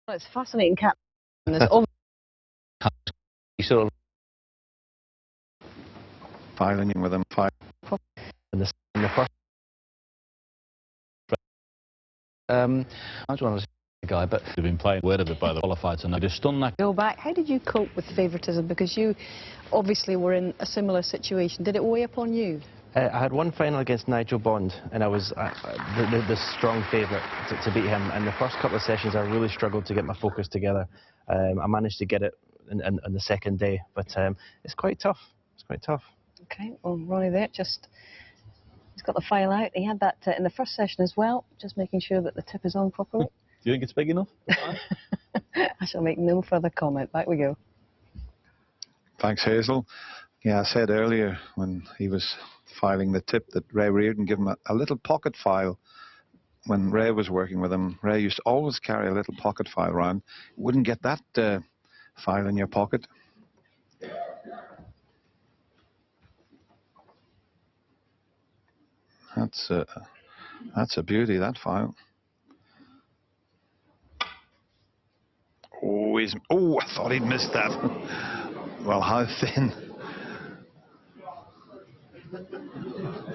Well, it's fascinating, Cat. There's always sort of filing with him. in the first. I just want to say the guy, but They've been playing word of it by the qualified tonight. Just stunned that. go back. How did you cope with favouritism? Because you obviously were in a similar situation. Did it weigh upon you? I had one final against Nigel Bond, and I was the strong favourite to beat him. And the first couple of sessions, I really struggled to get my focus together. I managed to get it in the second day, but it's quite tough. It's quite tough. Okay, well, Ronnie there, he's got the file out. He had that in the first session as well, just making sure that the tip is on properly. Do you think it's big enough? I shall make no further comment. Back we go. Thanks, Hazel. Yeah, I said earlier when he was filing the tip that Ray Reardon gave him a little pocket file. When Ray was working with him, Ray used to always carry a little pocket file around. Wouldn't get that file in your pocket. That's a beauty, that file. Oh, I thought he'd missed that. Well, how thin.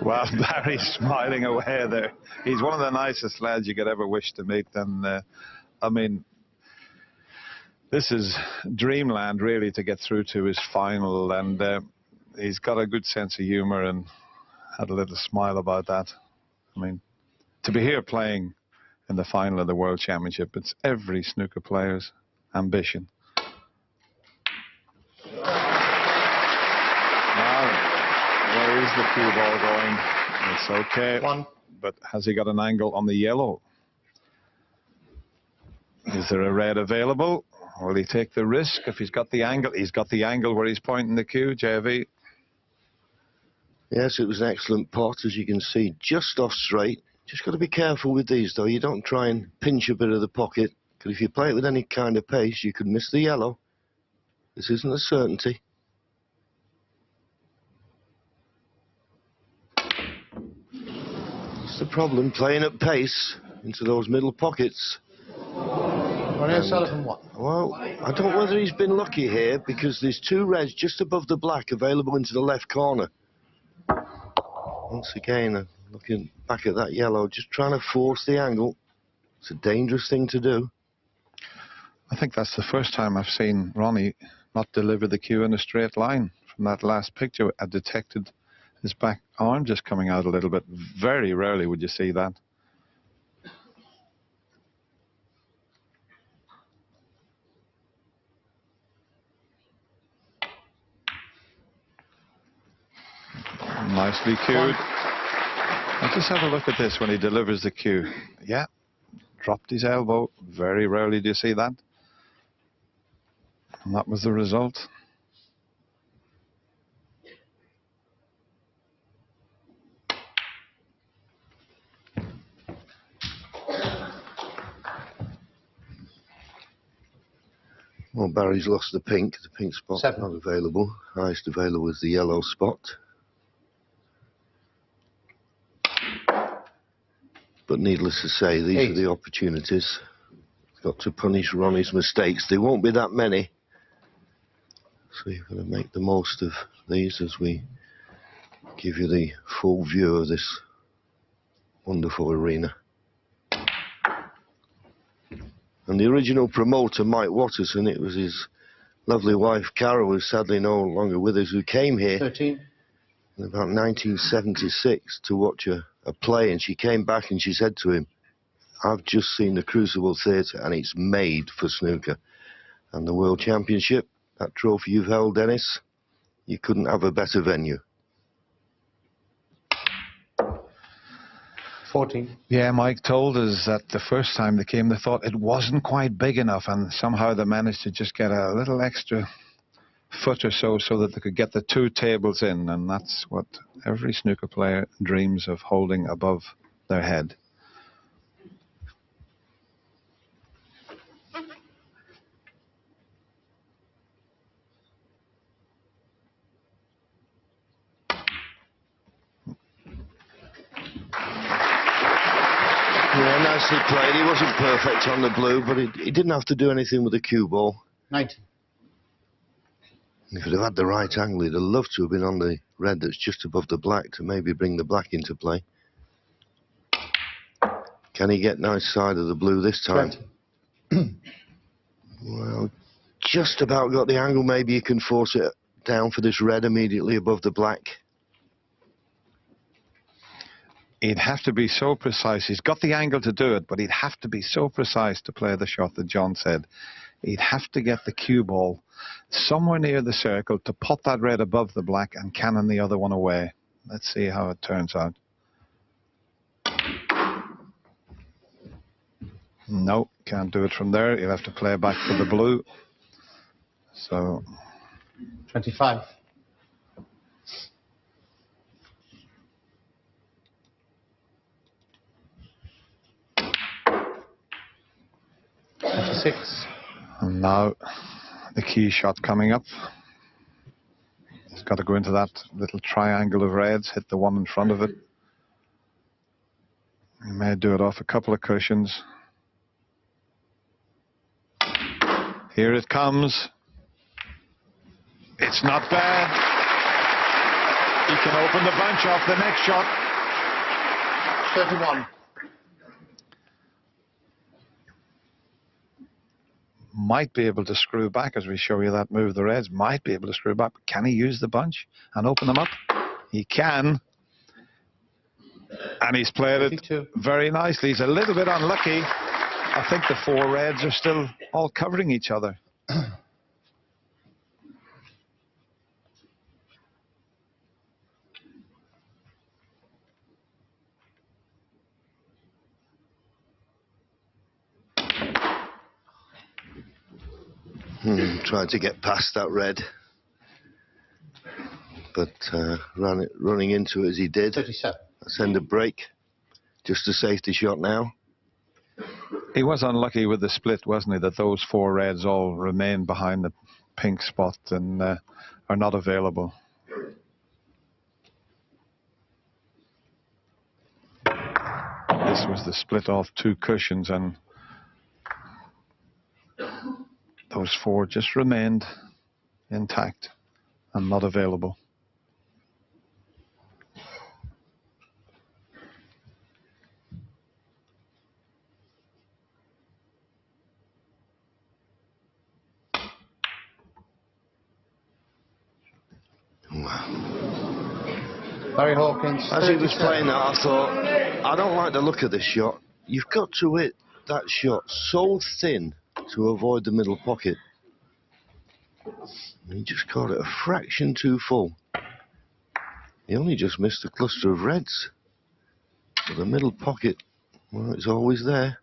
Well, Barry's smiling away there. He's one of the nicest lads you could ever wish to meet. And, I mean, this is dreamland, really, to get through to his final. And he's got a good sense of humour and had a little smile about that. I mean, to be here playing in the final of the World Championship, it's every snooker player's ambition. Where is the cue ball going? It's okay. But has he got an angle on the yellow? Is there a red available? Will he take the risk if he's got the angle? He's got the angle where he's pointing the cue, JV. Yes, it was an excellent pot, as you can see, just off straight. Just got to be careful with these, though. You don't try and pinch a bit of the pocket, because if you play it with any kind of pace, you could miss the yellow. This isn't a certainty. It's the problem, playing at pace into those middle pockets. Well, I don't know whether he's been lucky here, because there's two reds just above the black available into the left corner. Once again, looking back at that yellow, just trying to force the angle. It's a dangerous thing to do. I think that's the first time I've seen Ronnie not deliver the cue in a straight line. From that last picture, I detected his back arm just coming out a little bit. Very rarely would you see that. Nicely cued. And just have a look at this when he delivers the cue. Yeah, dropped his elbow. Very rarely do you see that. And that was the result. Well, Barry's lost the pink. The pink spot's not available. Highest available is the yellow spot. But needless to say, these are the opportunities. Got to punish Ronnie's mistakes. There won't be that many. So you've got to make the most of these as we give you the full view of this wonderful arena. And the original promoter, Mike Watterson, it was his lovely wife, Carol, who's sadly no longer with us, who came here in about 1976 to watch a play, and she came back and she said to him, "I've just seen the Crucible Theatre and it's made for snooker." And the World Championship, that trophy you've held, Dennis, you couldn't have a better venue. 14. Yeah, Mike told us that the first time they came, they thought it wasn't quite big enough, and somehow they managed to just get a little extra foot or so that they could get the two tables in, and that's what every snooker player dreams of, holding above their head. Yeah, nicely played. He wasn't perfect on the blue, but he didn't have to do anything with the cue ball. 19. If he'd have had the right angle, he'd have loved to have been on the red that's just above the black to maybe bring the black into play. Can he get nice side of the blue this time? 20. Well, just about got the angle. Maybe you can force it down for this red immediately above the black. He'd have to be so precise. He's got the angle to do it, but he'd have to be so precise to play the shot that John said. He'd have to get the cue ball somewhere near the circle to put that red above the black and cannon the other one away. Let's see how it turns out. No, can't do it from there. You'll have to play back for the blue. So 25. and now the key shot coming up. He's got to go into that little triangle of reds, hit the one in front of it. He may do it off a couple of cushions. Here it comes. It's not bad. He can open the bunch off the next shot. 31. Might be able to screw back as we show you that move. The reds might be able to screw back. But can he use the bunch and open them up? He can. And he's played it 52. very nicely. He's a little bit unlucky. I think the four reds are still all covering each other. Tried to get past that red, but running into it as he did. 37. Send a break. Just a safety shot now. He was unlucky with the split, wasn't he? That those four reds all remain behind the pink spot and are not available. This was the split off two cushions, and those four just remained intact and not available. Barry Hawkins. As he was playing that, I thought, I don't like the look of this shot. You've got to hit that shot so thin to avoid the middle pocket. He just caught it a fraction too full. He only just missed a cluster of reds. But the middle pocket, well, it's always there.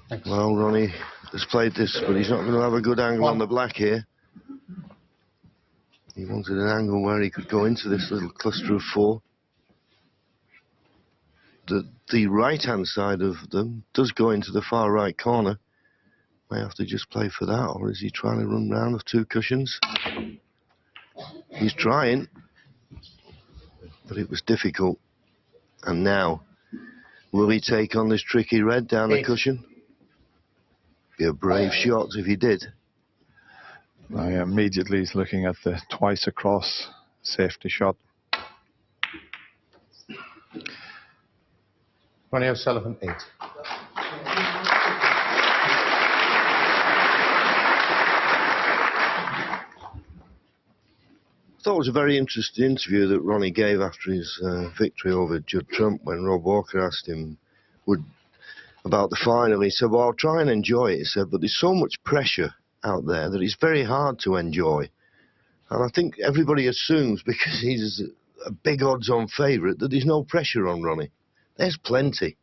Thanks. Well, Ronnie has played this, but he's not going to have a good angle on the black here. He wanted an angle where he could go into this little cluster of four. The right-hand side of them does go into the far right corner. May have to just play for that, or is he trying to run round with two cushions? He's trying, but it was difficult. And now, will he take on this tricky red down the cushion? Be a brave shot if he did. I immediately is looking at the twice across safety shot. Ronnie O'Sullivan, 8. I thought it was a very interesting interview that Ronnie gave after his victory over Judd Trump when Rob Walker asked him about the final. He said, well, I'll try and enjoy it, he said, but there's so much pressure out there that it's very hard to enjoy. And I think everybody assumes because he's a big odds-on favourite that there's no pressure on Ronnie. There's plenty.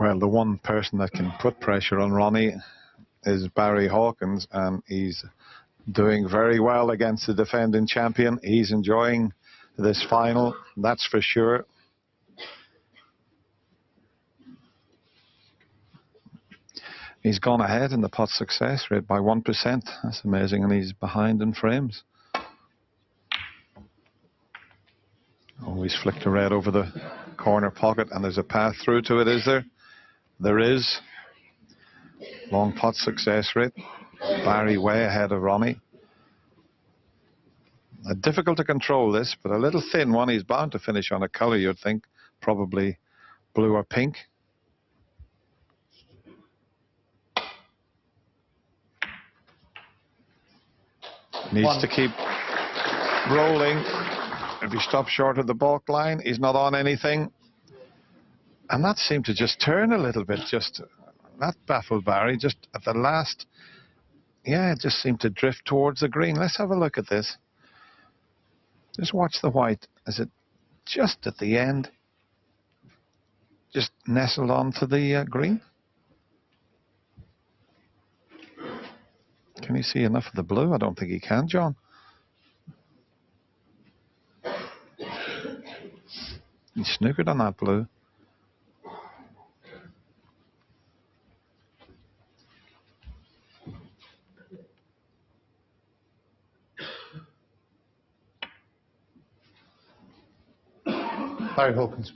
Well, the one person that can put pressure on Ronnie is Barry Hawkins, and he's doing very well against the defending champion. He's enjoying this final, that's for sure. He's gone ahead in the pot success rate by 1%. That's amazing, and he's behind in frames. Always flicked a red over the corner pocket, and there's a path through to it, is there? There is. Long pot success rate. Barry way ahead of Ronnie. Difficult to control this, but a little thin one. He's bound to finish on a colour, you'd think. Probably blue or pink. Needs to keep rolling. If he stops short of the balk line, he's not on anything. And that seemed to just turn a little bit. That baffled Barry. Just at the last, yeah, it just seemed to drift towards the green. Let's have a look at this. Just watch the white. Is it just at the end? Just nestled onto the green? Can you see enough of the blue? I don't think he can, John. He snookered on that blue. Barry Hawkins.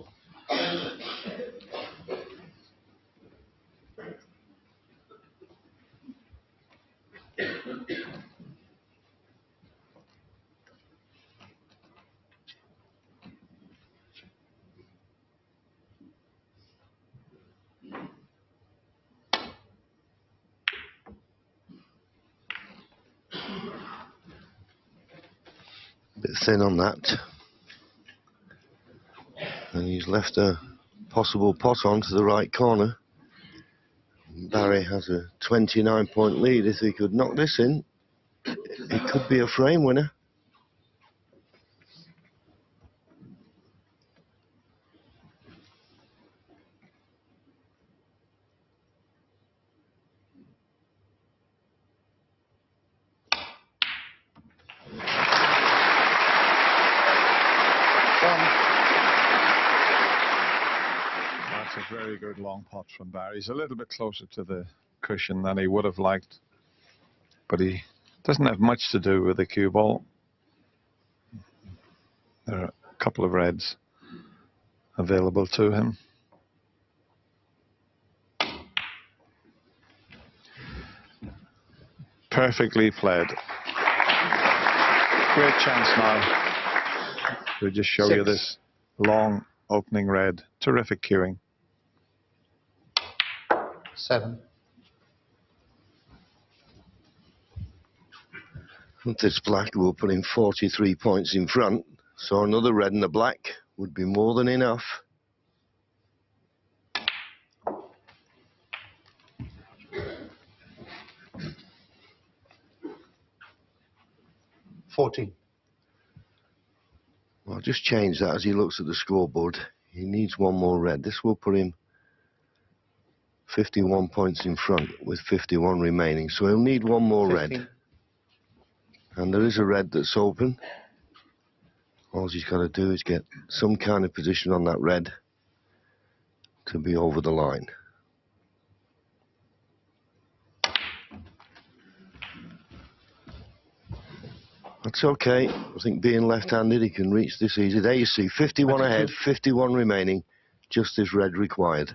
Bit thin on that. And he's left a possible pot on to the right corner. Barry has a 29-point lead. If he could knock this in, it could be a frame winner. A very good long pot from Barry. He's a little bit closer to the cushion than he would have liked, but he doesn't have much to do with the cue ball. There are a couple of reds available to him. Perfectly played. Great chance now. We'll just show you this long opening red. Terrific cueing. 7. This black will put him 43 points in front, so another red and a black would be more than enough. Well, I'll just change that as he looks at the scoreboard. He needs one more red. This will put him 51 points in front with 51 remaining, so he'll need one more 15. red. And there is a red that's open. All he's got to do is get some kind of position on that red to be over the line. That's okay. I think being left-handed, he can reach this easy. There you see, 51 ahead, 51 remaining, just this red required.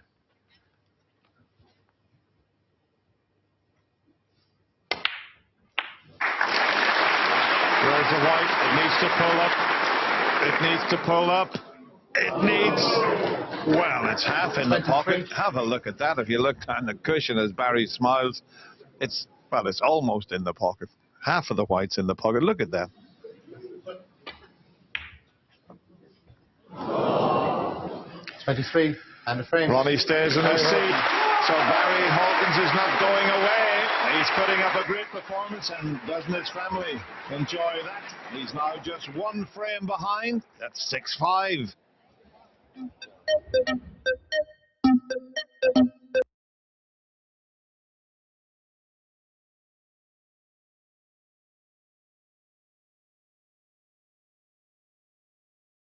There's the white. It needs to pull up. It needs to pull up. It needs... Well, it's half in the pocket. Have a look at that. If you look down the cushion as Barry smiles, it's almost in the pocket. Half of the white's in the pocket. Look at that. $23 and a frame. Ronnie stays in his seat. So Barry Hawkins is not going away. He's putting up a great performance, and doesn't his family enjoy that? He's now just one frame behind. That's 6-5.